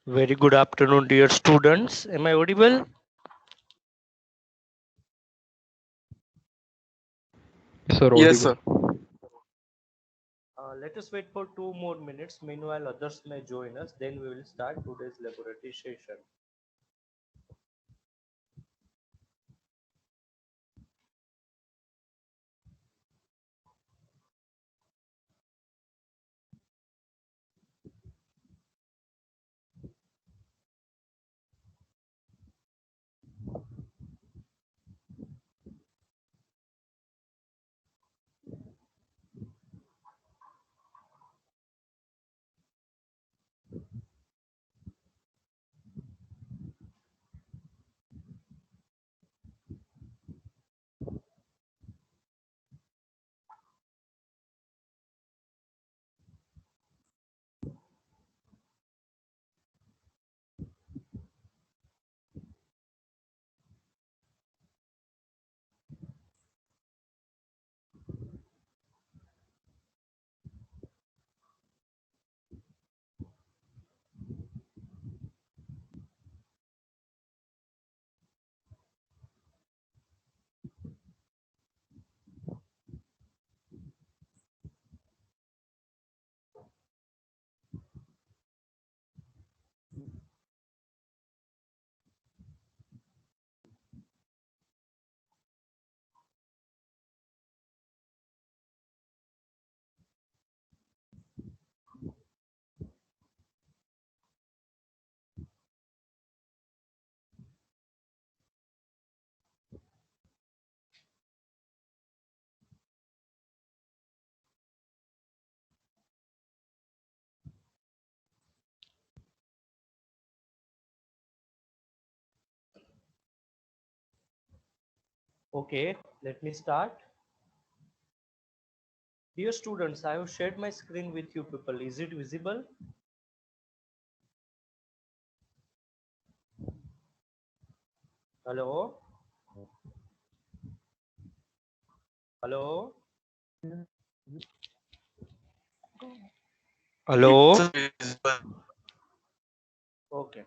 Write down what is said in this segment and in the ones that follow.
Very good afternoon, dear students. Am I audible? Yes, sir, Yes, sir. audible. Let us wait for 2 more minutes. Meanwhile, others may join us. Then we will start today's laboratory session. Okay, let me start. Dear students, I have shared my screen with you people. Is it visible? Hello? Hello? Hello? It's visible. Okay.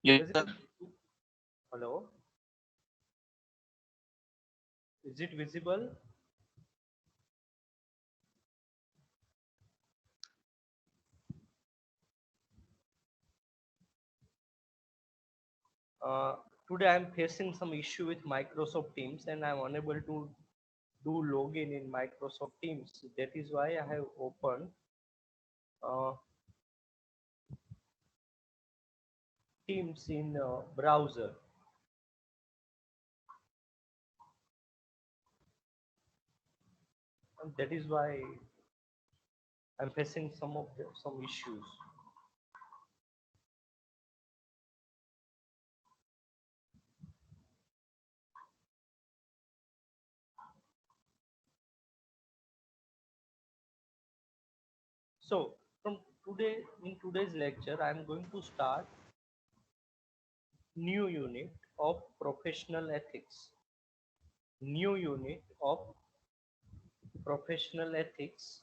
Yes, Is sir. it, hello? Is it visible? Uh, Today I'm facing some issue with Microsoft Teams and I'm unable to do login in Microsoft Teams. That is why I have opened uh, Teams in browser. And that is why I'm facing some issues. So from today in today's lecture, I'm going to start new unit of professional ethics. New unit of professional ethics.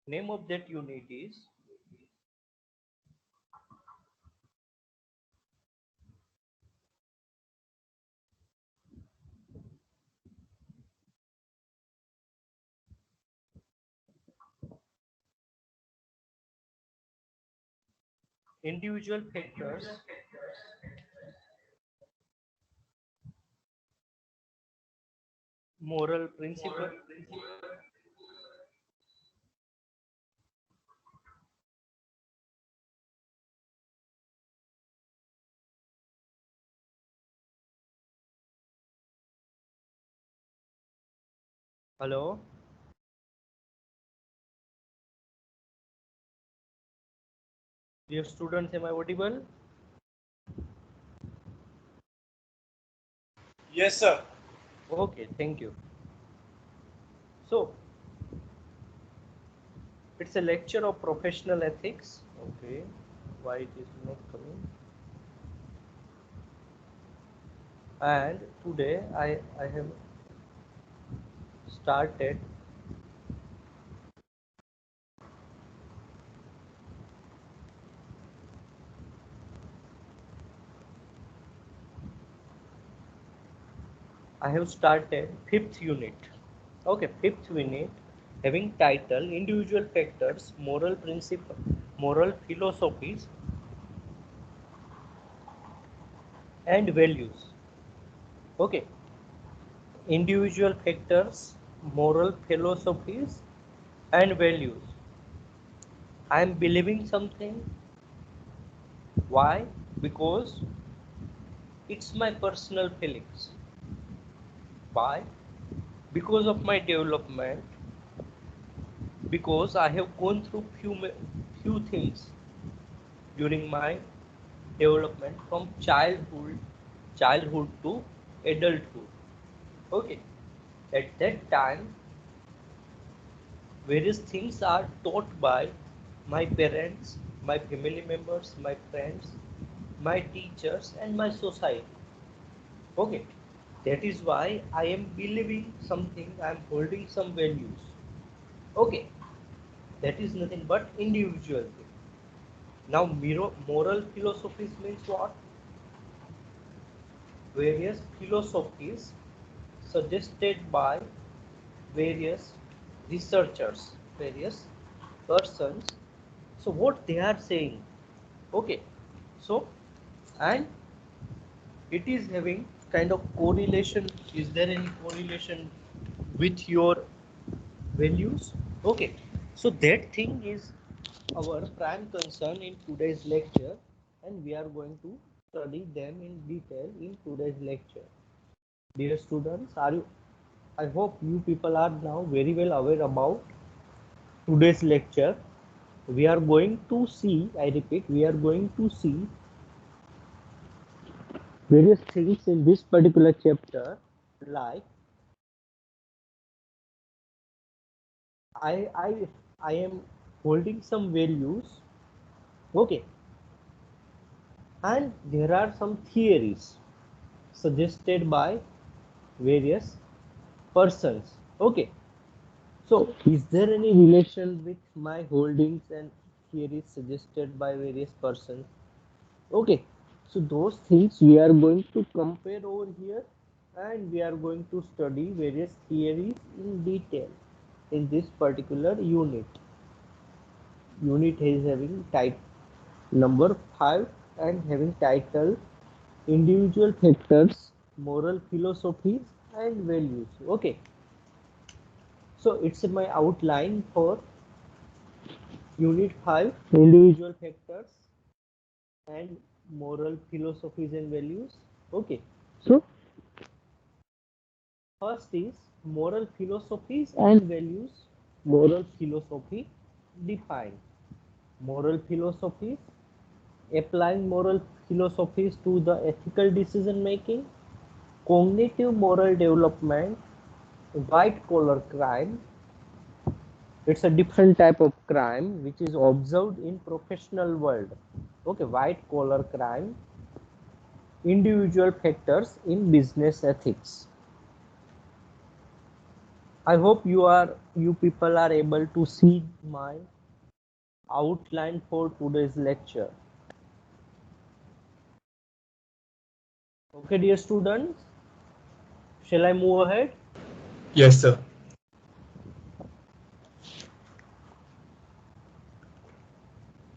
Name of that unit is individual factors, moral principle. Hello, dear students, am I audible? Yes, sir. Okay, thank you. So it's a lecture of professional ethics. Okay, why it is not coming? And today I have started fifth unit. Okay, fifth unit having title individual factors, moral principle, moral philosophies and values. Okay, individual factors, moral philosophies and values. I am believing something. Why? Because it's my personal feelings. Why? Because of my development, because I have gone through few things during my development from childhood to adulthood. Okay, at that time various things are taught by my parents, my family members, my friends, my teachers and my society. Okay, that is why I am believing something, I am holding some values. Okay, that is nothing but individual thing. Now moral philosophies means what? Various philosophies suggested by various researchers, various persons. So what they are saying? Okay, so and it is having kind of correlation. Is there any correlation with your values? Okay, so that thing is our prime concern in today's lecture, and we are going to study them in detail in today's lecture. Dear students, are you, I hope you people are now very well aware about today's lecture. We are going to see, I repeat, we are going to see various things in this particular chapter, like I I I am holding some values. Okay, and there are some theories suggested by various persons. Okay, so is there any relation with my holdings and theories suggested by various persons? Okay, so those things we are going to compare over here, and we are going to study various theories in detail in this particular unit. Unit is having type number 5 and having title individual factors, moral philosophies and values. Okay, so it's my outline for unit 5 individual factors and moral philosophies and values. Okay, so first is moral philosophies and values. Moral philosophy defined. Moral philosophies, applying moral philosophies to the ethical decision making, cognitive moral development, white collar crime. It's a different type of crime which is observed in professional world. Okay, white collar crime, individual factors in business ethics. I hope you people are able to see my outline for today's lecture. Okay, dear students, shall I move ahead? Yes, sir.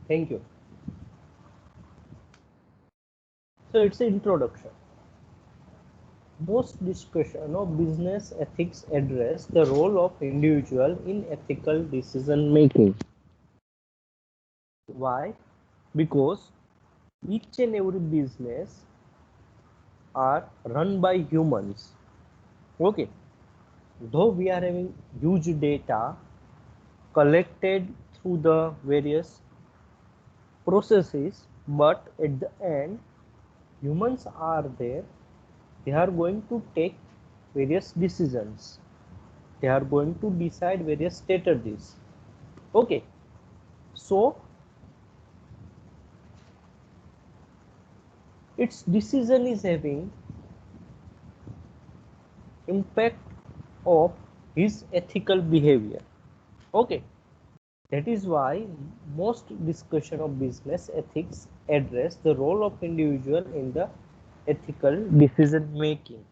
Thank you. So it's an introduction. Most discussion of business ethics address the role of individual in ethical decision making. Why? Because each and every business are run by humans. Okay, though we are having huge data collected through the various processes, but at the end humans are there, they are going to take various decisions, they are going to decide various strategies. Okay, so its decision is having impact of his ethical behavior. Okay, that is why most discussion of business ethics address the role of individual in the ethical decision making.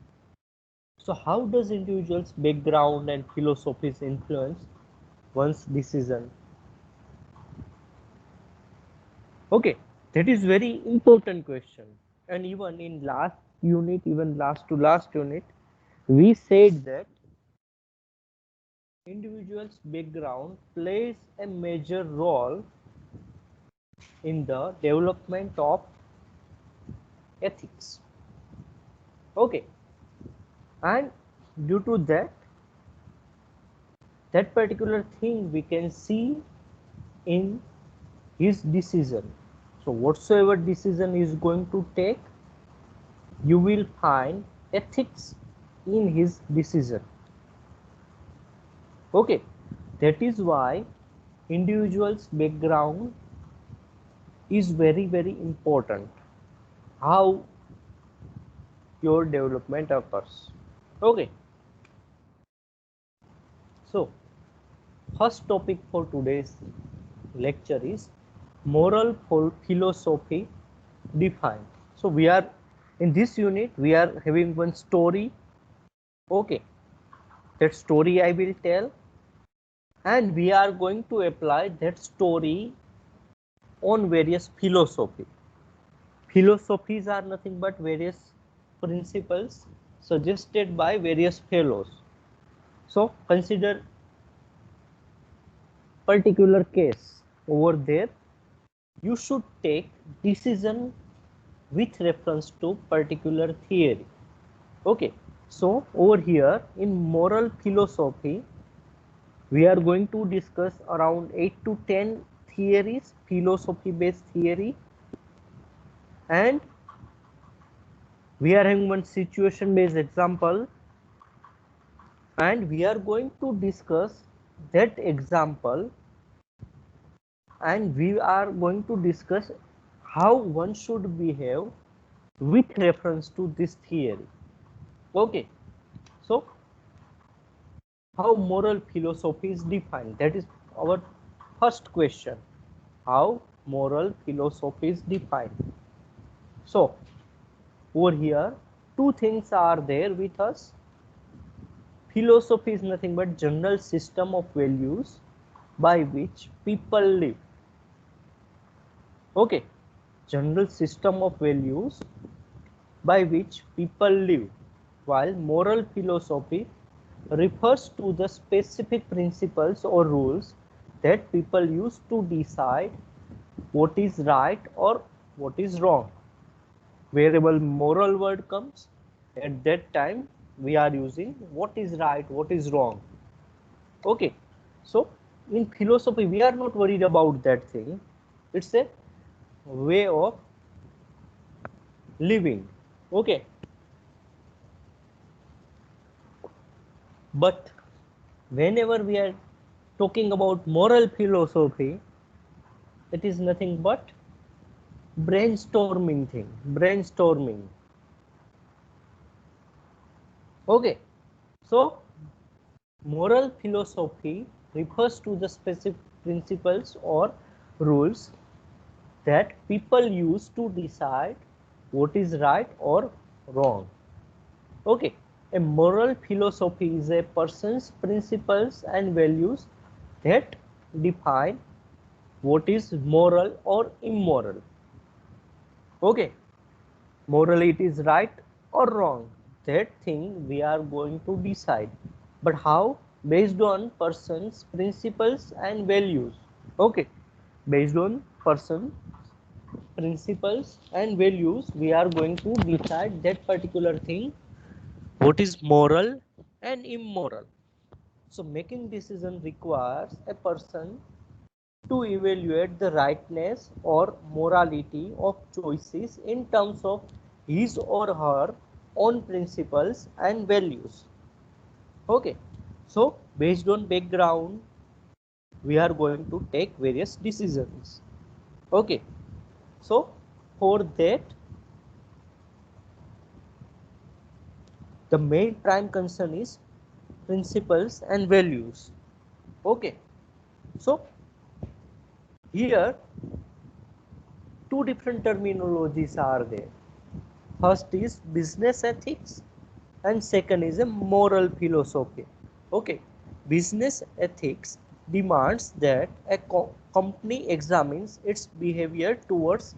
So how does individuals' background and philosophies influence one's decision? Okay, that is very important question. And even in last unit, even last to last unit, we said that individual's background plays a major role in the development of ethics. Okay, and due to that particular thing we can see in his decision. So whatsoever decision is going to take, you will find ethics in his decision. Okay, that is why individual's background is very important, how your development occurs. Okay, so first topic for today's lecture is moral philosophy defined. So we are in this unit, we are having one story. Okay, that story I will tell, and we are going to apply that story on various philosophy. Philosophies are nothing but various principles suggested by various fellows. So consider particular case over there. You should take decision with reference to particular theory. Okay, so over here in moral philosophy, we are going to discuss around 8 to 10 theories, philosophy based theory, and we are having one situation based example, and we are going to discuss that example, and we are going to discuss how one should behave with reference to this theory. Okay, so how moral philosophy is defined, that is our first question. How moral philosophy is defined? So over here two things are there with us. Philosophy is nothing but general system of values by which people live. Okay, general system of values by which people live, while moral philosophy refers to the specific principles or rules that people use to decide what is right or what is wrong. Wherever moral word comes, at that time we are using what is right, what is wrong. Okay, so in philosophy we are not worried about that thing. It's a way of living. Okay, but whenever we are talking about moral philosophy, it is nothing but brainstorming thing, brainstorming. Okay, so moral philosophy refers to the specific principles or rules that people use to decide what is right or wrong. Okay, a moral philosophy is a person's principles and values that define what is moral or immoral. Okay, morally it is right or wrong, that thing we are going to decide, but how? Based on person's principles and values. Okay, based on person principles and values we are going to decide that particular thing, what is moral and immoral. So making decision requires a person to evaluate the rightness or morality of choices in terms of his or her own principles and values. Okay, so based on background we are going to take various decisions. Okay, so for that the main prime concern is principles and values. Okay, so here two different terminologies are there. First is business ethics and second is a moral philosophy. Okay, business ethics demands that a company examines its behavior towards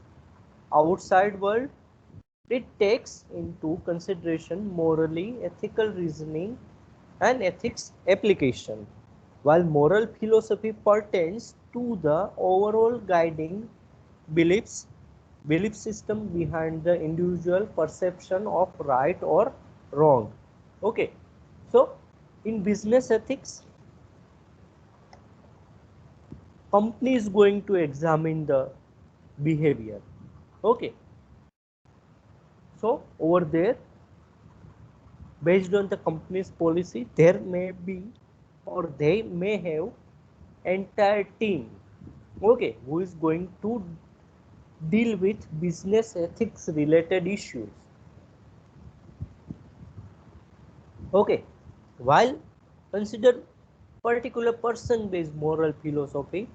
outside world. It takes into consideration morally ethical reasoning and ethics application, while moral philosophy pertains to the overall guiding belief system behind the individual perception of right or wrong. Okay, so in business ethics, company is going to examine the behavior. Okay, so over there, based on the company's policy, there may be or they may have entire team, okay, who is going to deal with business ethics related issues. Okay, while consider particular person based moral philosophy,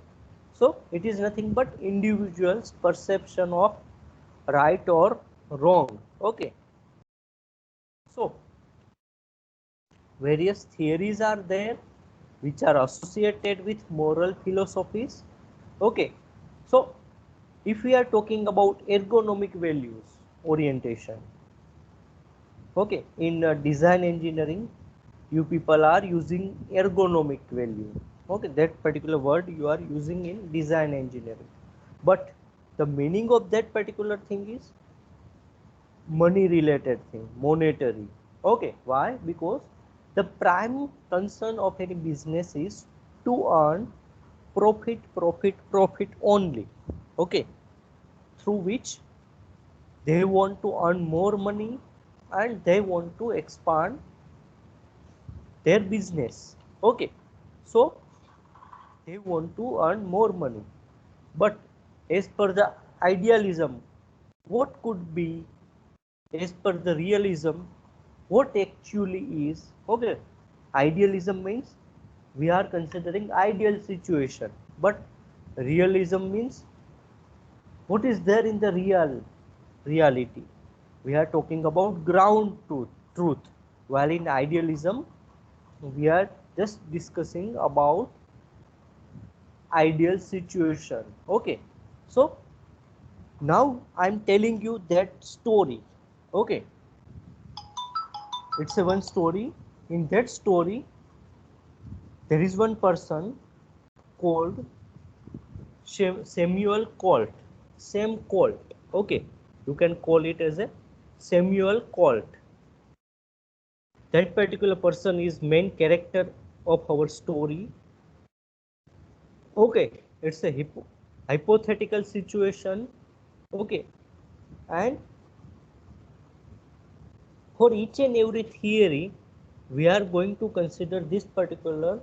so it is nothing but individual's perception of right or wrong. Okay, so various theories are there which are associated with moral philosophies. Okay, so if we are talking about ergonomic values orientation, okay, in design engineering, you people are using ergonomic value. Okay, that particular word you are using in design engineering, but the meaning of that particular thing is money related thing, monetary. Okay, why? Because the prime concern of any business is to earn profit, profit, profit only. Okay, through which they want to earn more money and they want to expand their business. Okay, so they want to earn more money, but as per the idealism, what could be, as per the realism, what actually is. Okay, idealism means we are considering ideal situation, but realism means what is there in the reality. We are talking about ground truth, while in idealism we are just discussing about ideal situation. Okay, so now I'm telling you that story. Okay, it's a one story. In that story there is one person called Samuel Colt. Sam Colt. Okay, you can call it as a Samuel Colt. That particular person is main character of our story. Okay, it's a hypothetical situation. Okay, and for each and every theory we are going to consider this particular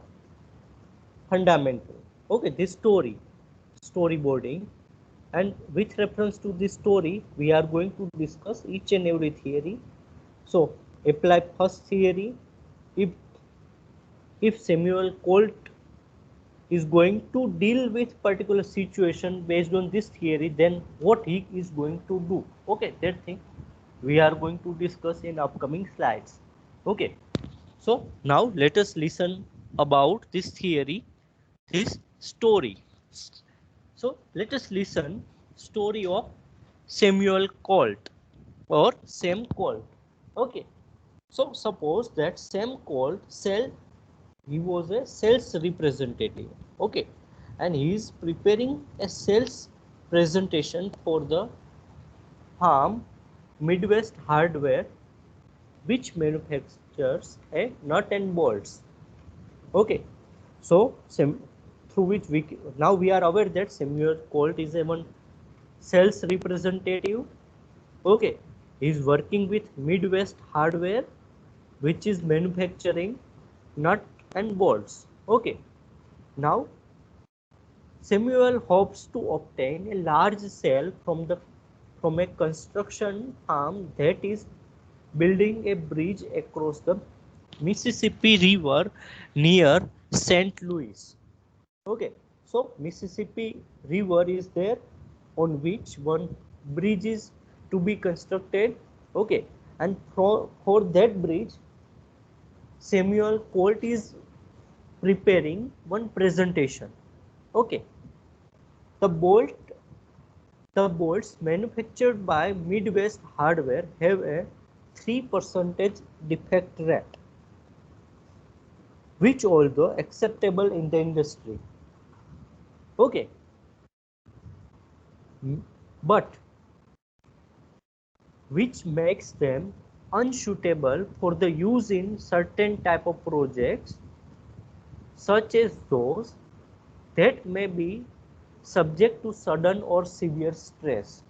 fundamental. Okay, this storyboarding, and with reference to this story we are going to discuss each and every theory. So apply first theory. If Samuel Colt is going to deal with particular situation based on this theory, then what he is going to do. Okay, that thing we are going to discuss in upcoming slides. Okay, so now let us listen about this theory, this story. So let us listen story of Samuel Colt or Sam Colt. Okay, so suppose that Sam Colt he was a sales representative. Okay, and he is preparing a sales presentation for the firm Midwest Hardware, which manufactures a nut and bolts. Okay, so through which we are aware that Samuel Colt is a one sales representative. Okay, he is working with Midwest Hardware, which is manufacturing nut and bolts. Okay, now Samuel hopes to obtain a large sale from a construction firm that is building a bridge across the Mississippi River near St. Louis. Okay, so Mississippi River is there on which one bridge is to be constructed. Okay, and for that bridge, Samuel Colt is preparing one presentation. Okay, the bolts manufactured by Midwest Hardware have a 3% defect rate, which although acceptable in the industry. Okay, but which makes them unsuitable for the use in certain type of projects, such as those that may be subject to sudden or severe stress.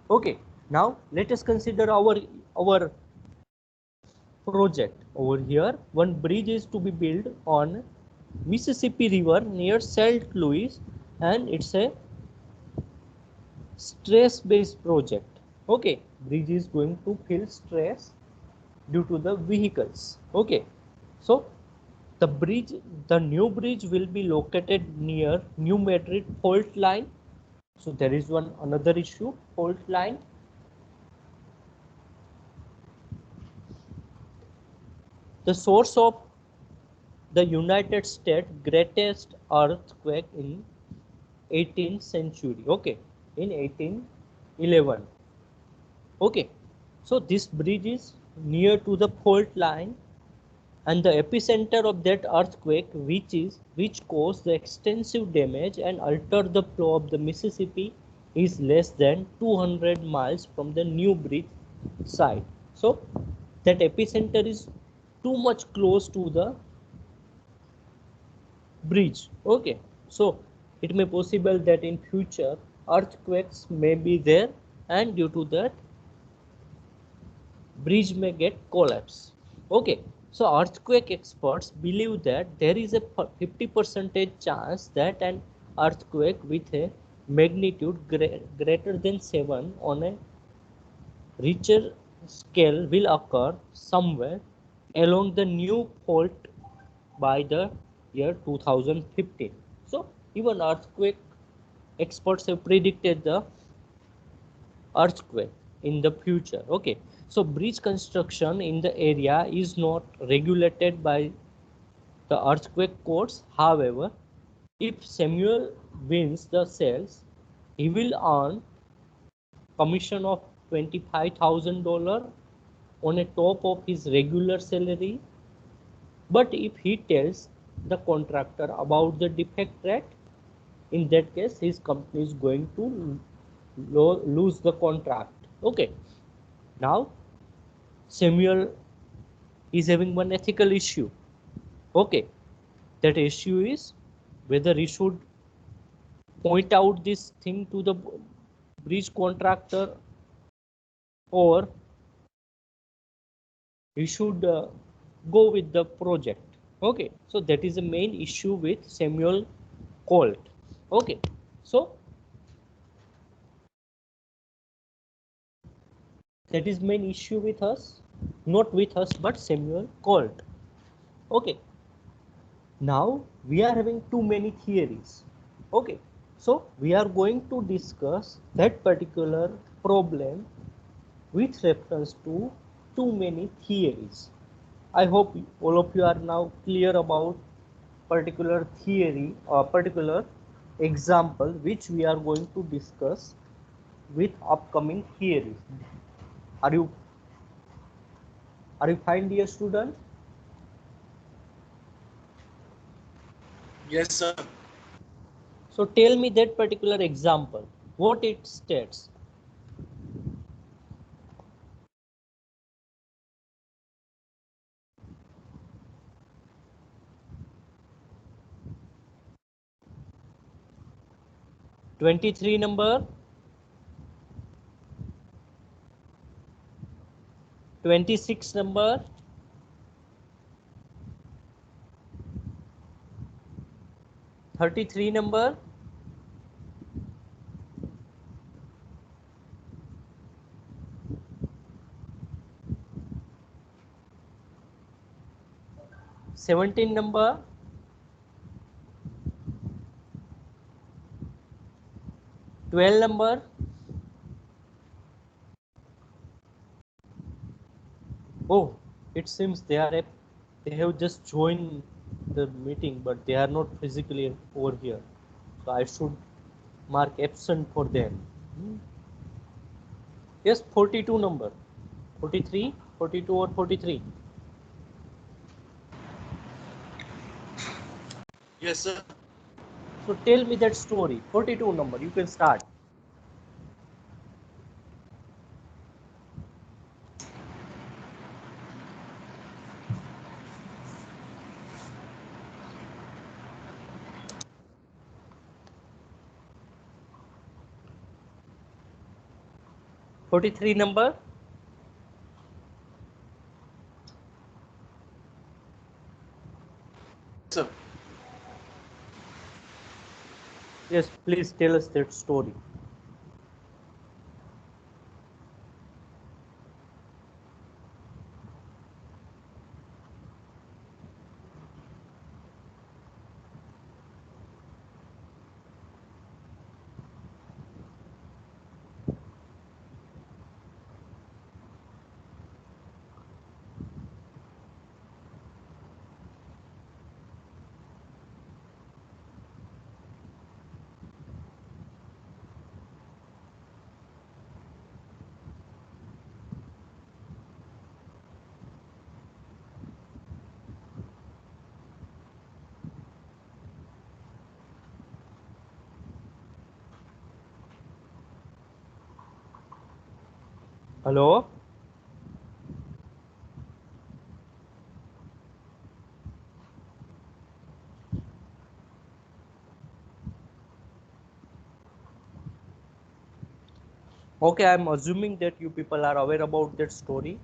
Okay, now let us consider our project. Over here, one bridge is to be built on Mississippi River near St. Louis, and it's a stress based project. Okay, bridge is going to feel stress due to the vehicles. Okay, so the new bridge will be located near New Madrid fault line. So there is one another issue, fault line. The source of the United States greatest earthquake in 18th century. Okay, in 1811. Okay, so this bridge is near to the fault line, and the epicenter of that earthquake, which caused the extensive damage and altered the flow of the Mississippi, is less than 200 miles from the new bridge site. So that epicenter is too much close to the bridge. Okay, so it may possible that in future earthquakes may be there, and due to that bridge may get collapse. Okay, so earthquake experts believe that there is a 50% chance that an earthquake with a magnitude greater than 7 on a Richter scale will occur somewhere along the new fault by the year 2015. So even earthquake experts have predicted the earthquake in the future. Okay, so bridge construction in the area is not regulated by the earthquake courts. However, if Samuel wins the sales, he will earn commission of $25,000 on a top of his regular salary. But if he tells the contractor about the defect rate, in that case his company is going to lose the contract. Okay, now Samuel is having one ethical issue. Okay, that issue is whether he should point out this thing to the bridge contractor, or he should go with the project. Okay, so that is the main issue with Samuel Colt. Okay, so that is main issue with us, not with us but Samuel Colt. Okay, now we are having too many theories. Okay, so we are going to discuss that particular problem with reference to too many theories. I hope all of you are now clear about particular theory or particular example which we are going to discuss with upcoming theories. Are you fine, dear student? Yes, sir. So tell me that particular example, what it states. (23) number, 26 number, 33 number, 17 number. Twelve number. Oh, it seems they have just joined the meeting, but they are not physically over here. So I should mark absent for them. Yes, 42 number. 43, 42 or 43? Yes, sir. So tell me that story. 42 number, you can start. Forty-three number. Sir. Yes, please tell us that story. Hello? Okay, I am assuming that you people are aware about that story,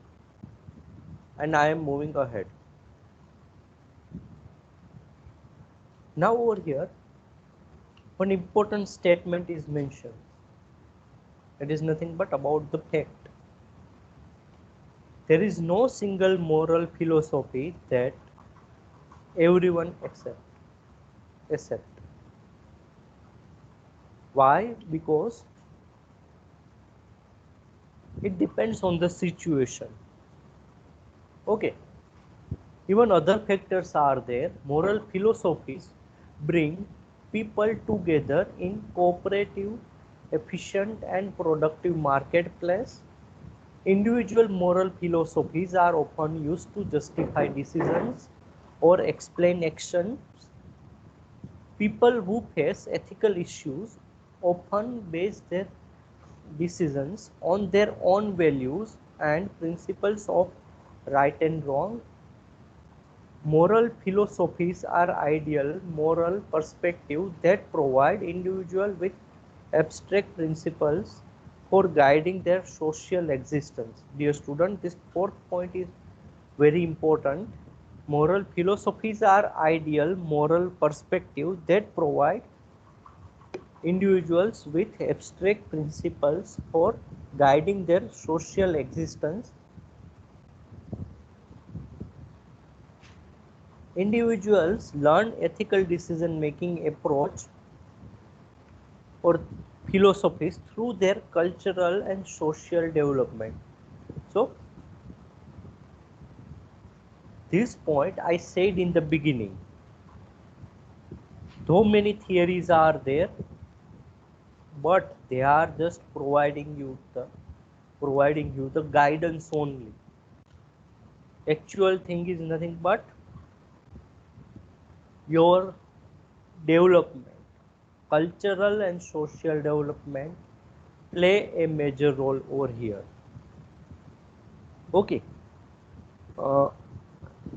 and I am moving ahead. Now over here, one important statement is mentioned. It is nothing but about the fact. There is no single moral philosophy that everyone accept. Why? Because it depends on the situation. Okay. Even other factors are there. Moral philosophies bring people together in cooperative, efficient and productive marketplace. Individual moral philosophies are often used to justify decisions or explain actions. People who face ethical issues often base their decisions on their own values and principles of right and wrong. Moral philosophies are ideal moral perspectives that provide individuals with abstract principles for guiding their social existence. Dear student, this fourth point is very important. Moral philosophies are ideal moral perspectives that provide individuals with abstract principles for guiding their social existence. Individuals learn ethical decision-making approach or philosophies through their cultural and social development. So, this point I said in the beginning. Though many theories are there, but they are just providing you the guidance only. Actual thing is nothing but your development, cultural and social development play a major role over here. Okay,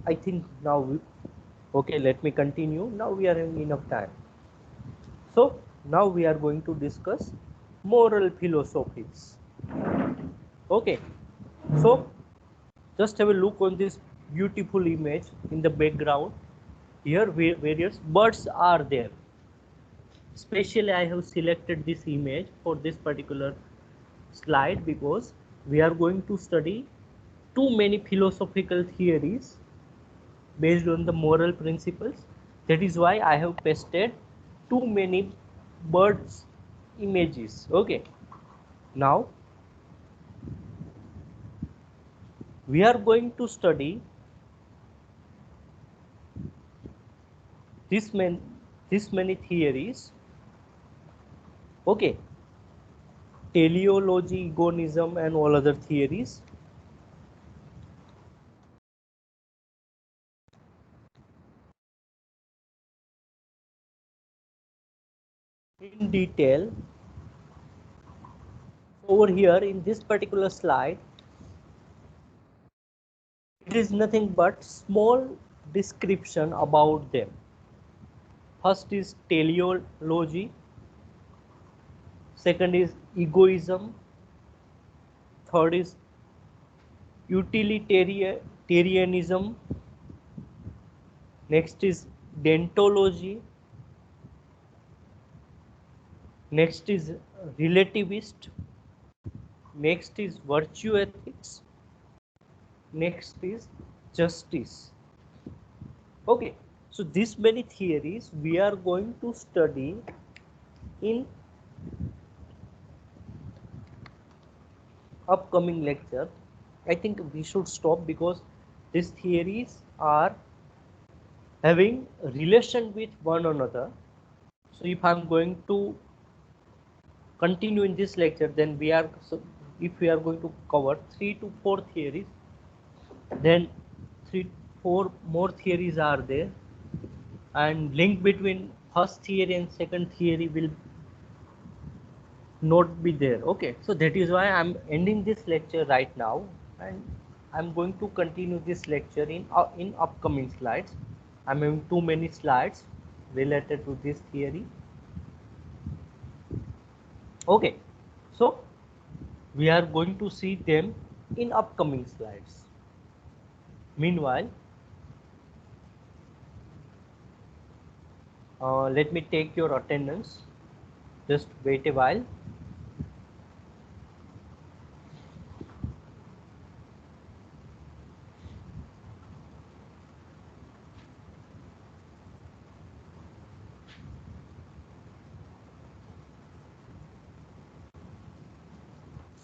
I think now okay, let me continue. Now we are having enough time. So now we are going to discuss moral philosophies. Okay, so just have a look on this beautiful image in the background. Here various birds are there. Especially I have selected this image for this particular slide because we are going to study too many philosophical theories based on the moral principles. That is why I have pasted too many birds images. Okay, now we are going to study this many theories. Okay, teleology, egonism, and all other theories. In detail, over here in this particular slide, it is nothing but small description about them. First is teleology, second is egoism, third is utilitarianism, next is deontology, next is relativist, next is virtue ethics, next is justice. Okay, so this many theories we are going to study in upcoming lecture. I think we should stop because these theories are having relation with one another. So if I'm going to continue in this lecture, then if we are going to cover 3 to 4 theories, then 3-4 more theories are there, and link between first theory and second theory will not be there. Okay, so that is why I'm ending this lecture right now, and I'm going to continue this lecture in upcoming slides. I'm having too many slides related to this theory. Okay, so we are going to see them in upcoming slides. Meanwhile, let me take your attendance. Just wait a while.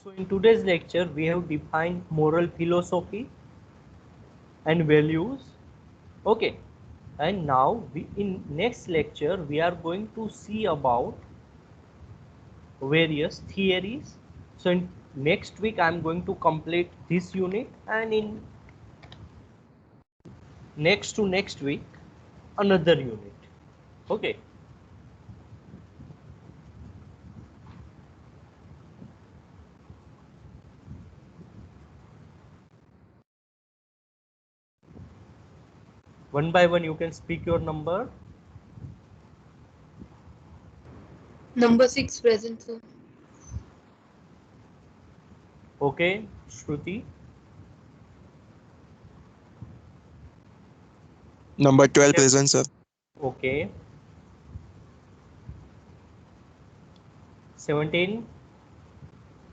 So in today's lecture, we have defined moral philosophy and values. Okay, and now in next lecture we are going to see about various theories. So in next week I am going to complete this unit, and in next to next week another unit. Okay, one by one you can speak your number. Number 6 present, sir. Okay, Shruti. Number 12 present, sir. Okay. 17,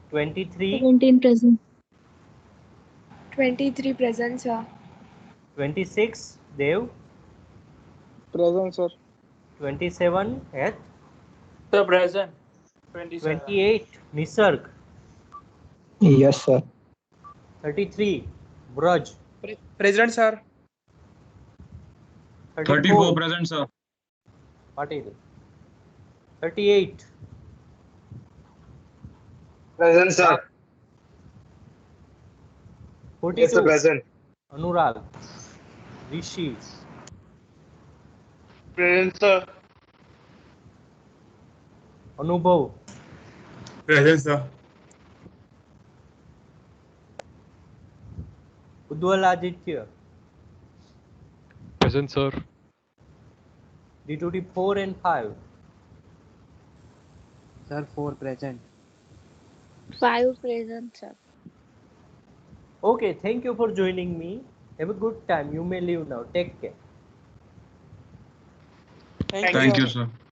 23, 17 present. 23 present, sir. 26, Dev. Present, sir. 27, Eth. Sir, present. 27. 28, Nisarg. Yes, sir. 33, Braj. Present, sir. 34 present, sir. Patil. 38, Present, sir. 42, Yes, sir, present. Anurag. Rishi. Present, sir. Anubhav. Present, sir. Udwal Aditya. Present, sir. D2D 4 and 5. Sir, 4 present. 5 present, sir. Okay, thank you for joining me. Have a good time. You may leave now. Take care. Thank Thank you, you, sir. sir.